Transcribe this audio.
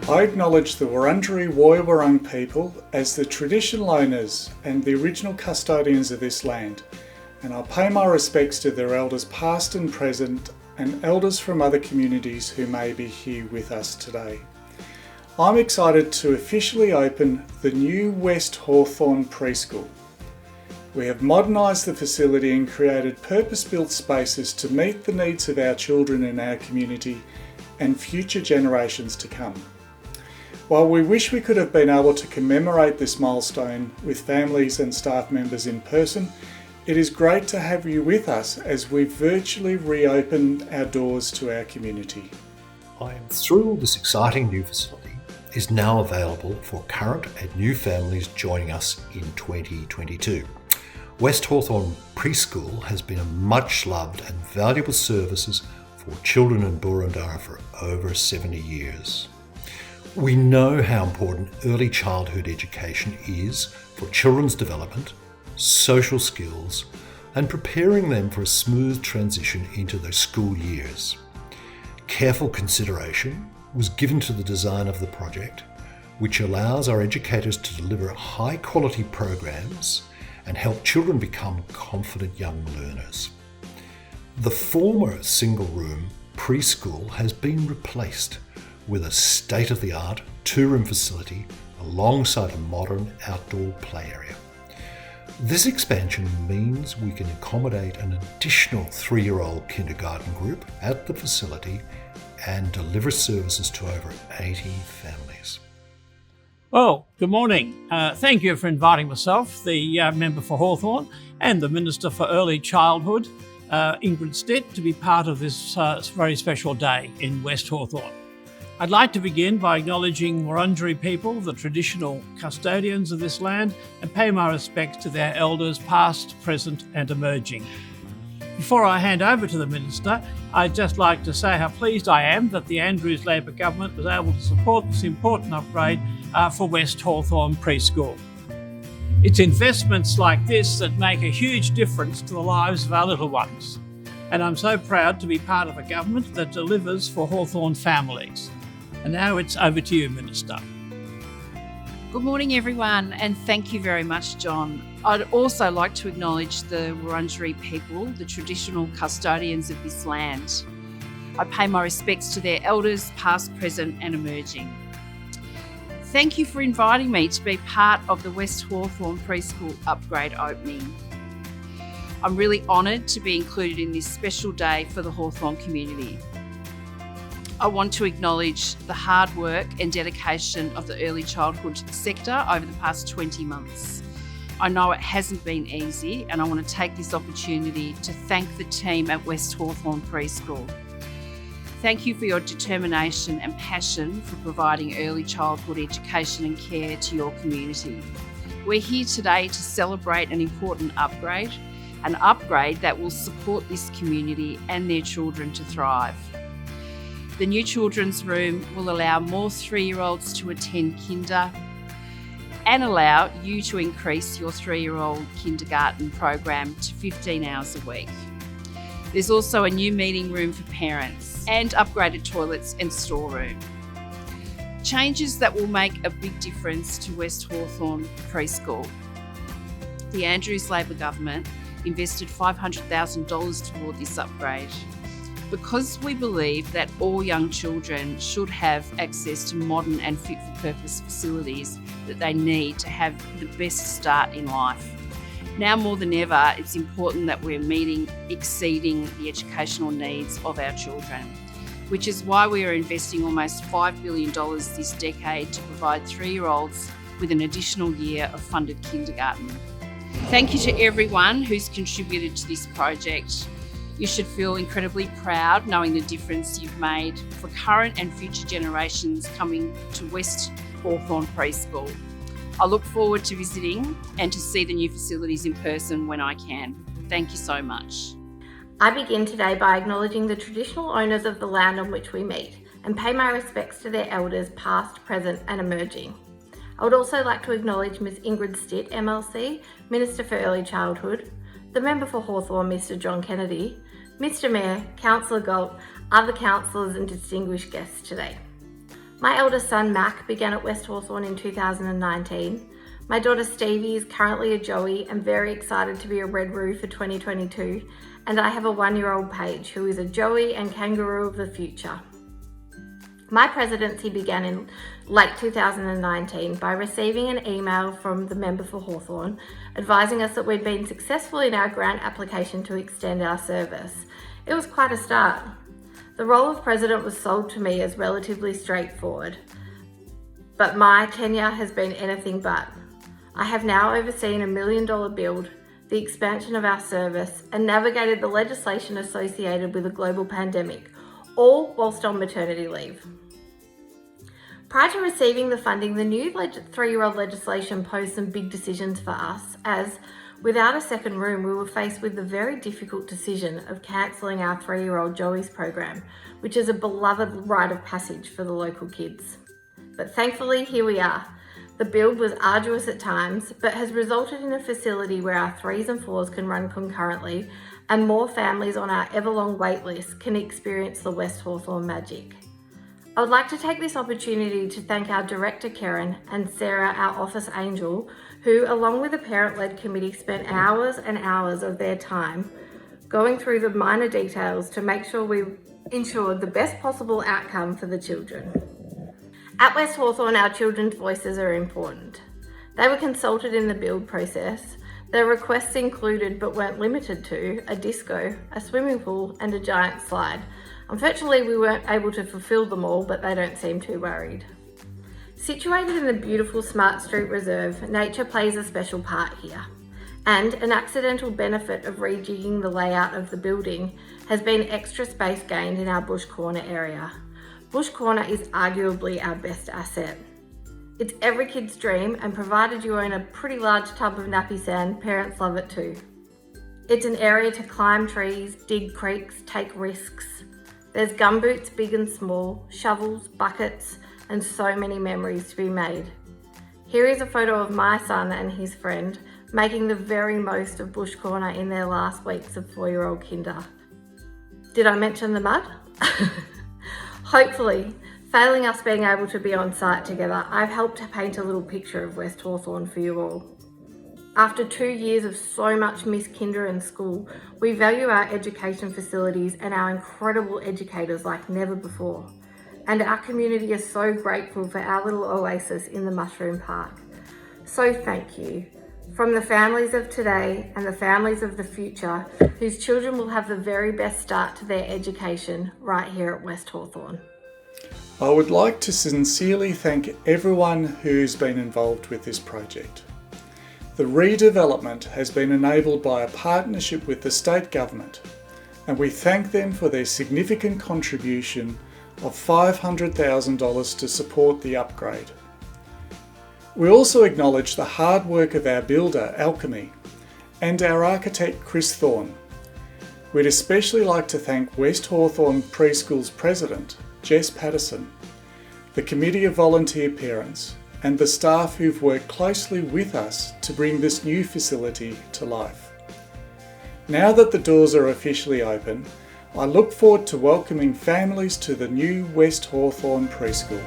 I acknowledge the Wurundjeri Woiwurrung people as the traditional owners and the original custodians of this land, and I pay my respects to their elders past and present and elders from other communities who may be here with us today. I'm excited to officially open the new West Hawthorn Preschool. We have modernised the facility and created purpose-built spaces to meet the needs of our children in our community and future generations to come. While we wish we could have been able to commemorate this milestone with families and staff members in person, it is great to have you with us as we virtually reopen our doors to our community. I am thrilled this exciting new facility is now available for current and new families joining us in 2022. West Hawthorn Preschool has been a much loved and valuable services for children in Burundara for over 70 years. We know how important early childhood education is for children's development, social skills, and preparing them for a smooth transition into their school years. Careful consideration was given to the design of the project, which allows our educators to deliver high-quality programs and help children become confident young learners. The former single-room preschool has been replaced with a state-of-the-art two-room facility alongside a modern outdoor play area. This expansion means we can accommodate an additional 3-year-old kindergarten group at the facility and deliver services to over 80 families. Well, good morning. Thank you for inviting myself, the member for Hawthorn, and the Minister for Early Childhood, Ingrid Stitt, to be part of this very special day in West Hawthorn. I'd like to begin by acknowledging Wurundjeri people, the traditional custodians of this land, and pay my respects to their elders past, present and emerging. Before I hand over to the Minister, I'd just like to say how pleased I am that the Andrews Labor government was able to support this important upgrade for West Hawthorn Preschool. It's investments like this that make a huge difference to the lives of our little ones. And I'm so proud to be part of a government that delivers for Hawthorn families. And now it's over to you, Minister. Good morning, everyone, and thank you very much, John. I'd also like to acknowledge the Wurundjeri people, the traditional custodians of this land. I pay my respects to their elders, past, present and emerging. Thank you for inviting me to be part of the West Hawthorn Preschool upgrade opening. I'm really honoured to be included in this special day for the Hawthorn community. I want to acknowledge the hard work and dedication of the early childhood sector over the past 20 months. I know it hasn't been easy, and I want to take this opportunity to thank the team at West Hawthorn Preschool. Thank you for your determination and passion for providing early childhood education and care to your community. We're here today to celebrate an important upgrade, an upgrade that will support this community and their children to thrive. The new children's room will allow more 3-year-olds to attend kinder and allow you to increase your 3-year-old kindergarten program to 15 hours a week. There's also a new meeting room for parents and upgraded toilets and storeroom. Changes that will make a big difference to West Hawthorn Preschool. The Andrews Labor government invested $500,000 toward this upgrade. Because we believe that all young children should have access to modern and fit-for-purpose facilities that they need to have the best start in life. Now more than ever, it's important that we're exceeding the educational needs of our children, which is why we are investing almost $5 billion this decade to provide 3-year-olds with an additional year of funded kindergarten. Thank you to everyone who's contributed to this project. You should feel incredibly proud knowing the difference you've made for current and future generations coming to West Hawthorn Preschool. I look forward to visiting and to see the new facilities in person when I can. Thank you so much. I begin today by acknowledging the traditional owners of the land on which we meet and pay my respects to their elders past, present and emerging. I would also like to acknowledge Ms Ingrid Stitt, MLC, Minister for Early Childhood, the Member for Hawthorn, Mr John Kennedy, Mr Mayor, Councillor Galt, other councillors and distinguished guests today. My eldest son, Mac, began at West Hawthorn in 2019. My daughter Stevie is currently a Joey and very excited to be a Red Roo for 2022. And I have a 1-year-old Paige, who is a Joey and kangaroo of the future. My presidency began in late 2019 by receiving an email from the member for Hawthorn advising us that we'd been successful in our grant application to extend our service. It was quite a start. The role of president was sold to me as relatively straightforward, but my tenure has been anything but. I have now overseen $1 million build, the expansion of our service, and navigated the legislation associated with a global pandemic, all whilst on maternity leave. Prior to receiving the funding, the new 3-year-old legislation posed some big decisions for us, as without a second room, we were faced with the very difficult decision of cancelling our 3-year-old Joey's program, which is a beloved rite of passage for the local kids. But thankfully, here we are. The build was arduous at times, but has resulted in a facility where our 3s and 4s can run concurrently, and more families on our ever-long wait list can experience the West Hawthorn magic. I would like to take this opportunity to thank our director Karen and Sarah, our office angel, who along with the parent-led committee spent hours and hours of their time going through the minor details to make sure we ensured the best possible outcome for the children. At West Hawthorn, our children's voices are important. They were consulted in the build process. Their requests included, but weren't limited to, a disco, a swimming pool and a giant slide. Unfortunately, we weren't able to fulfil them all, but they don't seem too worried. Situated in the beautiful Smart Street Reserve, nature plays a special part here. And an accidental benefit of rejigging the layout of the building has been extra space gained in our Bush Corner area. Bush Corner is arguably our best asset. It's every kid's dream, and provided you own a pretty large tub of nappy sand, parents love it too. It's an area to climb trees, dig creeks, take risks. There's gumboots big and small, shovels, buckets, and so many memories to be made. Here is a photo of my son and his friend making the very most of Bush Corner in their last weeks of 4-year-old kinder. Did I mention the mud? Hopefully, failing us being able to be on site together, I've helped to paint a little picture of West Hawthorn for you all. After 2 years of so much missed kinder and school, we value our education facilities and our incredible educators like never before. And our community is so grateful for our little oasis in the Mushroom Park. So thank you. From the families of today and the families of the future, whose children will have the very best start to their education right here at West Hawthorn. I would like to sincerely thank everyone who's been involved with this project. The redevelopment has been enabled by a partnership with the state government, and we thank them for their significant contribution of $500,000 to support the upgrade. We also acknowledge the hard work of our builder, Alchemy, and our architect, Chris Thorne. We'd especially like to thank West Hawthorn Preschool's president, Jess Patterson, the committee of volunteer parents, and the staff who've worked closely with us to bring this new facility to life. Now that the doors are officially open, I look forward to welcoming families to the new West Hawthorn Preschool.